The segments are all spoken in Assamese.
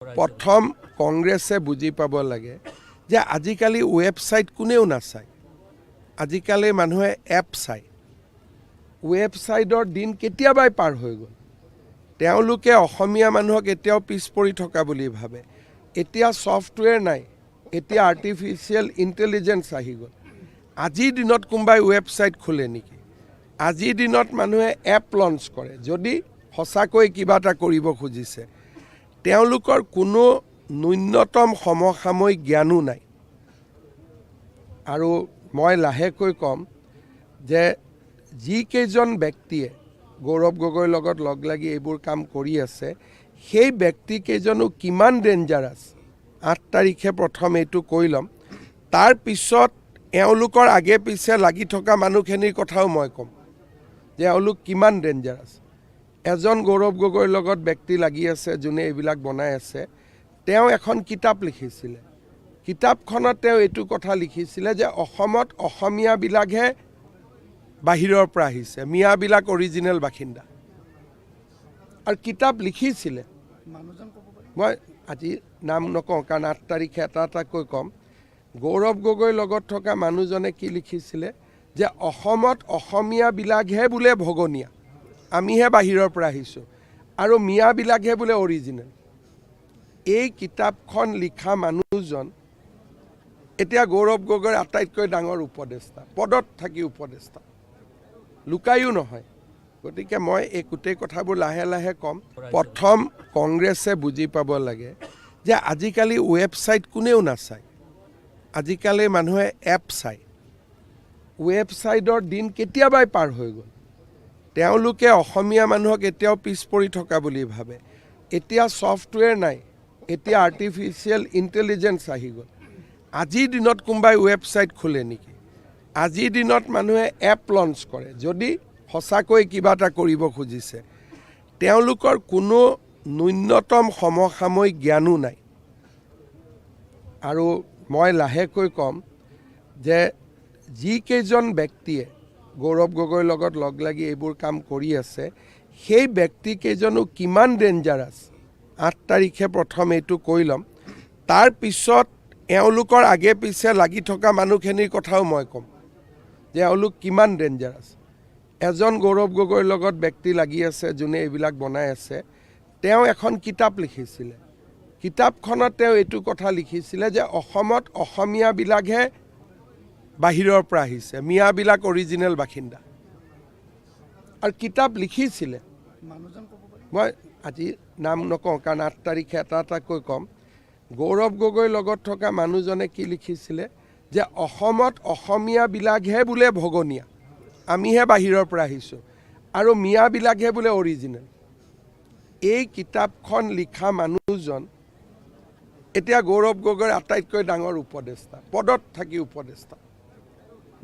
प्रथम कांग्रेसे बुझी पाब लगे जे आजिकाली वेबसाइट कोनेও नाचाय आजिकाली मानुहे एप चाय वेबसाइटर दिन केतियाबाई पार हो गल তেওঁলোকে অসমীয়া মানুহক এতিয়াও পিছ পৰি থকা বুলি ভাবে এতিয়া সফটওয়্যাৰ নাই এতিয়া আৰ্টিফিশিয়াল ইন্টেলিজেন্স আহি গল আজিৰ দিনত কোনবাই ওয়েবসাইট খোলে নেকি আজিৰ দিনত মানুহে এপ লঞ্চ কৰে যদি সঁচাকৈ কিবা এটা কৰিব খুজিছে তেওঁলোকৰ কোনো ন্যূনতম সমসাময়িক জ্ঞানো নাই আৰু মই লাহেকৈ কম যে যি কেইজন ব্যক্তিয়ে গৌৰৱ গগৈৰ লগত লগ লাগি এইবোৰ কাম কৰি আছে সেই ব্যক্তি কেইজনো কিমান ডেঞ্জাৰাস 8 তাৰিখে প্ৰথম এইটো কৈ লম তাৰ পিছত এওঁলোকৰ আগে পিছে লাগি থকা মানুহখিনিৰ কথাও মই কম যে এওঁলোক কিমান ডেঞ্জাৰাস এজন গৌৰৱ গগৈৰ লগত ব্যক্তি লাগি আছে যোনে এইবিলাক বনাই আছে তেওঁ এখন কিতাপ লিখিছিল কিতাপখনত তেওঁ এইটো কথা লিখিছিল যে অসমত অসমীয়া বিলাকহে বাহিৰৰ পৰা আহিছে মিয়াবিলাক অৰিজিনেল বাসিন্দা আৰু কিতাপ লিখিছিল মই আজি নাম নকওঁ কাৰণ 8 তাৰিখে এটা কৈ কম গৌৰৱ গগৈৰ লগত থকা মানুহজনে কি লিখিছিল যে অসমত অসমীয়া বিলাকহে বুলে ভগনীয়া আমিহে বাহিৰৰ পৰা আহিছো আৰু মিয়াবিলাকহে বুলে অৰিজিনেল এই কিতাপখন লিখা মানুহজন এতিয়া গৌৰৱ গগৈৰ আটাইতকৈ ডাঙৰ উপদেষ্টা পদত থাকি উপদেষ্টা লুকায়ো নহয় গতিকে মই এই গোটেই কথাবোৰ লাহে লাহে কম প্ৰথম কংগ্ৰেছে বুজি পাব লাগে যে আজিকালি ওয়েবসাইট কোনেও নাচায় আজিকালি মানুহে এপ চায় ওয়েবসাইটৰ দিন কেতিয়াবাই পাৰ হৈ গল তেওঁলোকে অসমীয়া মানুহক এতিয়াও পিছ পৰি থকা বুলি ভাবে এতিয়া সফটওয়্যাৰ নাই এতিয়া আৰ্টিফিশিয়াল ইন্টেলিজেন্স আহি গল আজিৰ দিনত কোনবাই ওয়েবসাইট খোলে নেকি আজিৰ দিনত মানুহে এপ লঞ্চ কৰে যদি সঁচাকৈ কিবা এটা কৰিব খুজিছে তেওঁলোকৰ কোনো ন্যূনতম সমসাময়িক জ্ঞানো নাই আৰু মই লাহেকৈ কম যে যি কেইজন ব্যক্তিয়ে গৌৰৱ গগৈৰ লগত লগ লাগি এইবোৰ কাম কৰি আছে সেই ব্যক্তি কেইজনো কিমান ডেঞ্জাৰাস 8 তাৰিখে প্ৰথম এইটো কৈ লম তাৰ পিছত এওঁলোকৰ আগে পিছে লাগি থকা মানুহখিনিৰ কথাও মই কম যে এওঁলোক কিমান ডেঞ্জাৰাস এজন গৌৰৱ গগৈৰ লগত ব্যক্তি লাগি আছে যোনে এইবিলাক বনাই আছে তেওঁ এখন কিতাপ লিখিছিল কিতাপখনত তেওঁ এইটো কথা লিখিছিল যে অসমত অসমীয়া বিলাকহে বাহিৰৰ পৰা আহিছে মিয়াবিলাক অৰিজিনেল বাসিন্দা আৰু কিতাপ লিখিছিল মই আজি নাম নকওঁ কাৰণ 8 তাৰিখে এটা কৈ কম গৌৰৱ গগৈৰ লগত থকা মানুহজনে কি লিখিছিল যে অসমত অসমীয়া বিলাকহে বুলে ভগনীয়া আমিহে বাহিৰৰ পৰা আহিছো আৰু মিয়াবিলাকহে বুলে অৰিজিনেল এই কিতাপখন লিখা মানুহজন এতিয়া গৌৰৱ গগৈৰ আটাইতকৈ ডাঙৰ উপদেষ্টা পদত থাকি উপদেষ্টা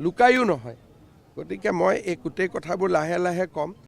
লুকায়ো নহয় গতিকে মই এই গোটেই কথাবোৰ লাহে লাহে কম